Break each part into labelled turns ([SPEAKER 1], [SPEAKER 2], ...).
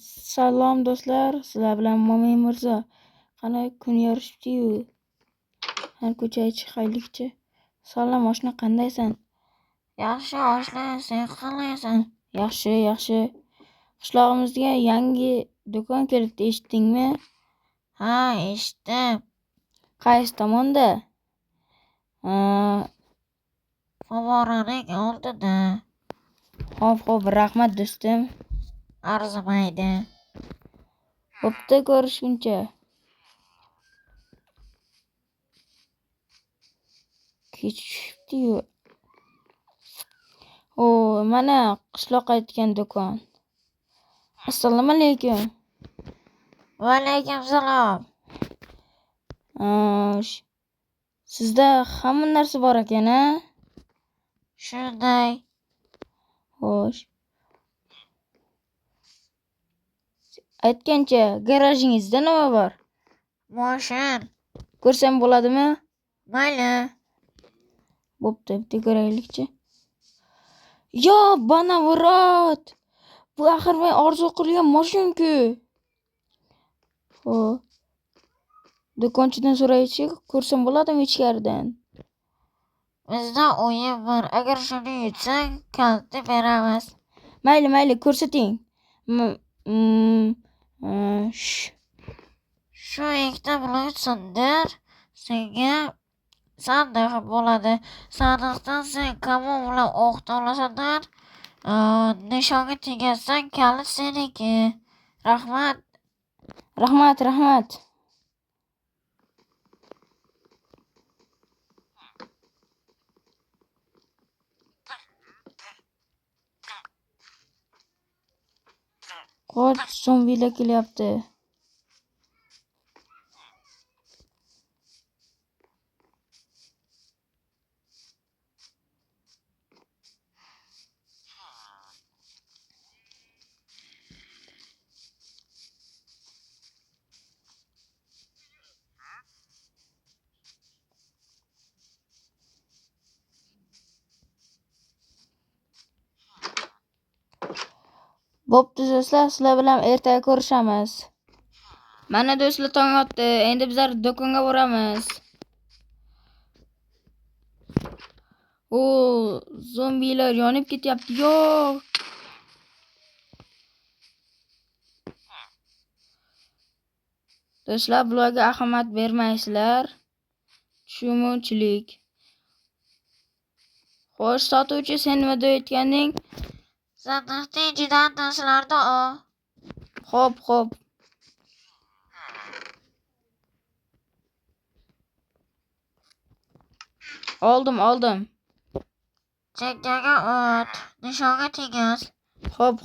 [SPEAKER 1] Salom do'stlar, sizlar bilan Mo'min Mirzo. Qani kun yorishibdi-yu. Har ko'chaga chiqaylikchi. Salom oshna, qandaysan?
[SPEAKER 2] Yaxshi oshna, sen qalaysan?
[SPEAKER 1] Yaxshi. Qishlog'imizga yangi do'kon kelibdi, eshitdingmi?
[SPEAKER 2] Ha, eshitdim.
[SPEAKER 1] Qaysi tomonda?
[SPEAKER 2] Favvoraning oldida.
[SPEAKER 1] Xo'p, rahmat do'stim.
[SPEAKER 2] Arzimaydi.
[SPEAKER 1] Bo'pti, ko'rishguncha. Kechishibdi-yu. Mana qishloqqa aytgan do'kon. Assalomu alaykum.
[SPEAKER 2] Va alaykum salom.
[SPEAKER 1] Sizda hamma narsa bor ekan-a?
[SPEAKER 2] Shunday.
[SPEAKER 1] Xo'sh. Aytgancha, garajingizda nima bor?
[SPEAKER 2] Moshin.
[SPEAKER 1] Ko'rsam bo'ladimi?
[SPEAKER 2] Mayli.
[SPEAKER 1] Bo'pti, bitta ko'raylikchi. Yo, banavrot. Bu axir men orzu qilgan moshin-ku. Xo'p. Do'konchidan so'raychi, ko'rsam bo'ladimi ichkaridan?
[SPEAKER 2] Bizda o'yin bor. Agar shuni yutsang, kalitni beramiz.
[SPEAKER 1] Mayli, ko'rsating.
[SPEAKER 2] Shu ikkita bilan sindir. Senga sandiq bo'ladi. Sandiqdan sen kamon bilan o'qni olasan. Nishonga tegasan, kalit seniki. Rahmat.
[SPEAKER 1] Qo'l zombilar kelyapti. Bo'pti do'stlar, sizlar bilan ertaga ko'rishamiz. Mana do'stlar, tong otdi. Endi bizlar do'konga boramiz. Zombilar yonib ketyapti. Yo'q. Do'stlar, bularga ahamiyat bermaysizlar. Tushunmovchilik. Xo'sh, sotuvchi, sen nima deyotganding?
[SPEAKER 2] Sandiqning ichidan tashlardi ol.
[SPEAKER 1] Xo'p. Oldim.
[SPEAKER 2] Chekkaga o't. Nishonga tegaz.
[SPEAKER 1] Xo'p.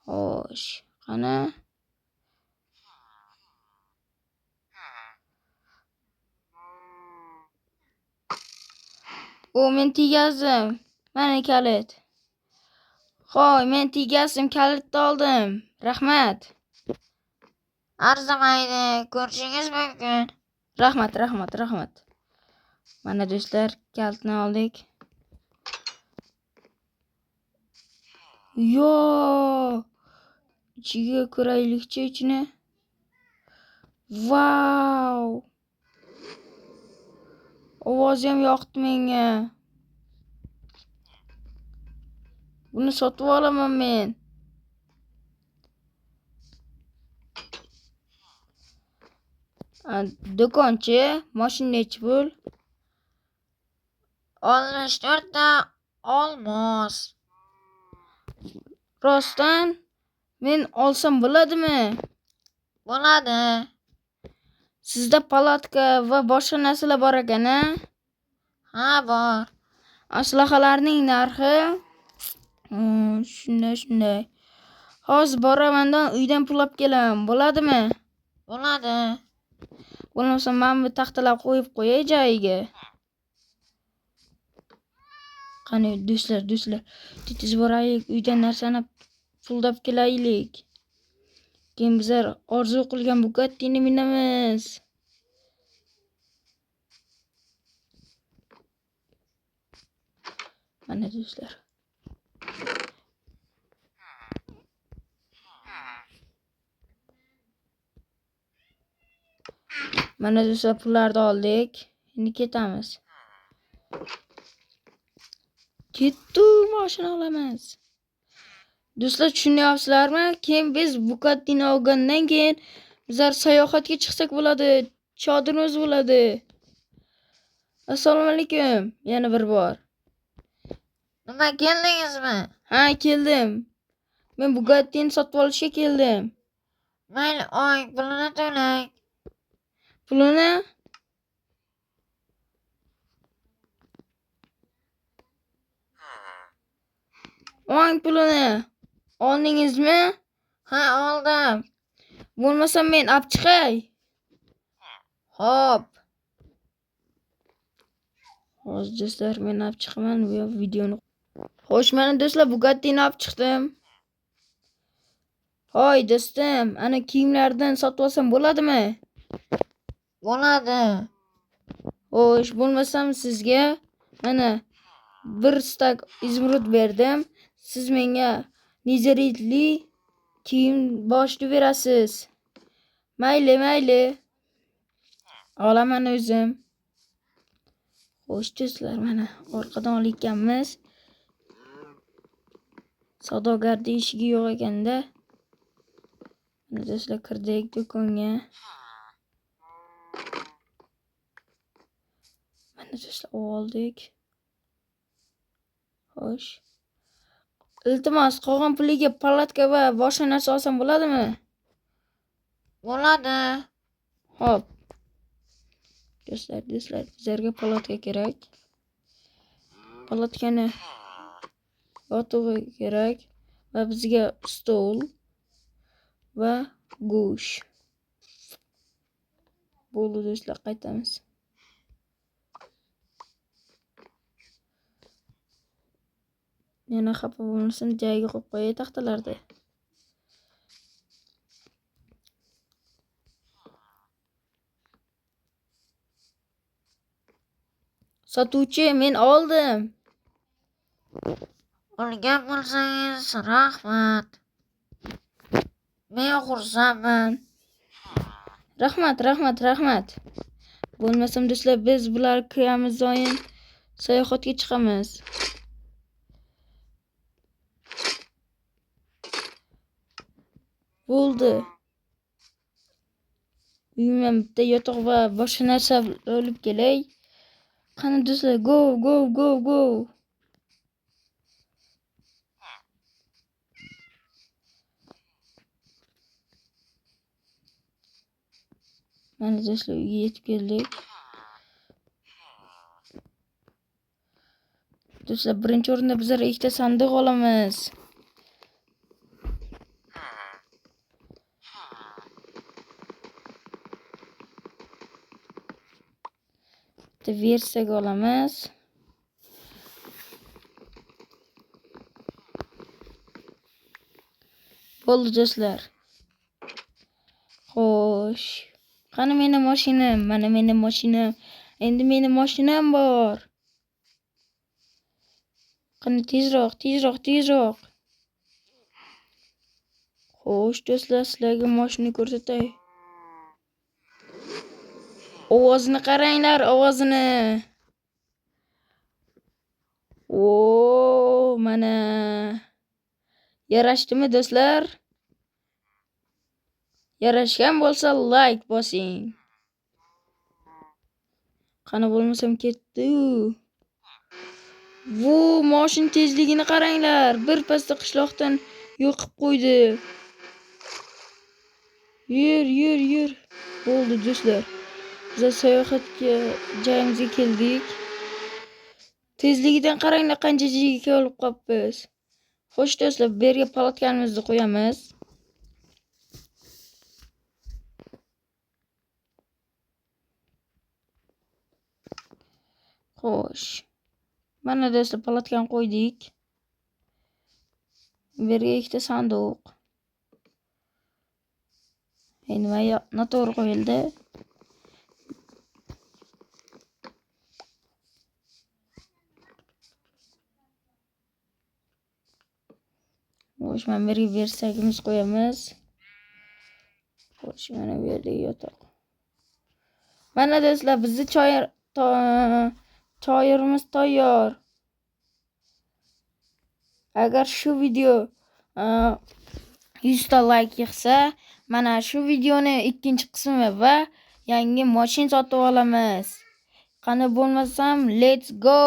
[SPEAKER 1] Xo'sh, qani? Men tegazdim. Mana kalit. Xo'y, men tegazdim, kalitni oldim. Rahmat.
[SPEAKER 2] Arzimaydi. Ko'rishingiz mumkin.
[SPEAKER 1] Rahmat. Mana do'stlar, kalitni oldik. Yo! Ichiga ko'raylikchi ichini. Vau! Ovozi ham yoqdi menga. Buni sotib olaman men. Do'konchi, mashina nechi pul?
[SPEAKER 2] 64 ta olmos.
[SPEAKER 1] Rostdan men olsam bo'ladimi?
[SPEAKER 2] Bo'ladi.
[SPEAKER 1] Sizda palatka va boshqa narsalar bor ekan-a?
[SPEAKER 2] Ha, bor.
[SPEAKER 1] Aslahalarning narxi? Shunday. Hozir boraman-da, uydan pul olib kelaman. Bo'ladimi?
[SPEAKER 2] Bo'ladi.
[SPEAKER 1] Bo'lmasa men bu taxtalar qo'yib qo'yay joyiga. Qani do'stlar, tez boraylik, uydan narsani puldab kelaylik. Keyin bizlar orzu qilgan Bugattini minamiz. Mana do'stlar. Mana do'stlar, pullarni oldik. Endi ketamiz. Ketdi, mashina olamiz. Do'stlar, tushunyapsizlarmi? Keyin biz Bugattini olgandan keyin bizlar sayohatga chiqsak bo'ladi. Chodirimiz bo'ladi. Assalomu alaykum. Yana bir bor.
[SPEAKER 2] Nima keldingizmi?
[SPEAKER 1] Ha, keldim. Men Bugattini sotib olishga keldim.
[SPEAKER 2] Mayli, oying pulini to'lang.
[SPEAKER 1] Pulini oldingizmi?
[SPEAKER 2] Ha, oldim.
[SPEAKER 1] Bo'lmasa men olib chiqay.
[SPEAKER 2] Xo'p.
[SPEAKER 1] Hozir do'stlar, men olib chiqaman bu videoni. Xo'sh, mana do'stlar, Bugattini olib chiqdim. Hoy do'stim, ana kiyimlardan sotib olsam bo'ladimi?
[SPEAKER 2] Bo'ladi.
[SPEAKER 1] Xo'sh, bo'lmasam sizga mana bir stak izmrud berdim. Siz menga nizaritli kiyim boshli berasiz. Mayli. Olaman o'zim. Xo'sh do'stlar, mana orqadan olayotganmiz. Savdogarda eshigi yo'q ekanda. Mana do'stlar, kirdik do'konga. Mana do'stlar, oldik. Xo'sh. Iltimos, qolgan puliga palatka va boshqa narsa olsam bo'ladimi?
[SPEAKER 2] Bo'ladi.
[SPEAKER 1] Xo'p. Do'stlar, bizlarga palatka kerak. Palatkani yotug'i kerak va bizga stol va go'sht. Bo'ldi do'stlar, qaytamiz. Yana xafa bo'lmasin, joyiga qo'yib qo'yay taxtalarda. Sotuvchi, men oldim.
[SPEAKER 2] Olgan bo'lsangiz rahmat. Men xursandman.
[SPEAKER 1] Rahmat. Bo'lmasam do'stlar, biz bular kiyamiz zoyin sayohatga chiqamiz. Bo'ldi. Uyimdan bitta yotoq va boshqa narsa olib kelay. Qani do'stlar, go. Mana do'stlar, uyga yetib keldik. Do'stlar, birinchi o'rinda bizlar ikkita sandiq olamiz. Bitta versak olamiz. Bo'ldi do'stlar. Xo'sh. Qani meni mashinam? Mana meni mashinam. Endi meni mashinam bor. Qani tezroq. Xo'sh do'stlar, sizlarga mashina ko'rsatay. Ovozini qaranglar, ovozini. Mana. Yarashdimi do'stlar? Yarashgan bo'lsa like bosing. Qani bo'lmasam ketdi. Bu mashina tezligini qaranglar. Bir pasda qishloqdan yo'qib qo'ydi. Yur. Bo'ldi do'stlar. Biz sayohatga joyimizga keldik. Tezligidan qaranglar, qancha jiga olib qolibmiz. Xo'sh do'stlar, bu yerga palatkanimizni qo'yamiz. Xo'sh. Mana do'stlar, palatkan qo'ydik. Bu yerga ikkita sanduq. Nima noto'g'ri qo'yildi? Xo'sh, mana bu yerga versagimiz qo'yamiz. Xo'sh, mana bu yerda yotoq. Mana do'stlar, bizni choyirimiz tayyor. Agar shu video 100 ta like yig'sa, mana shu videoni ikkinchi qismi va yangi mashina sotib olamiz. Qani bo'lmasam, let's go!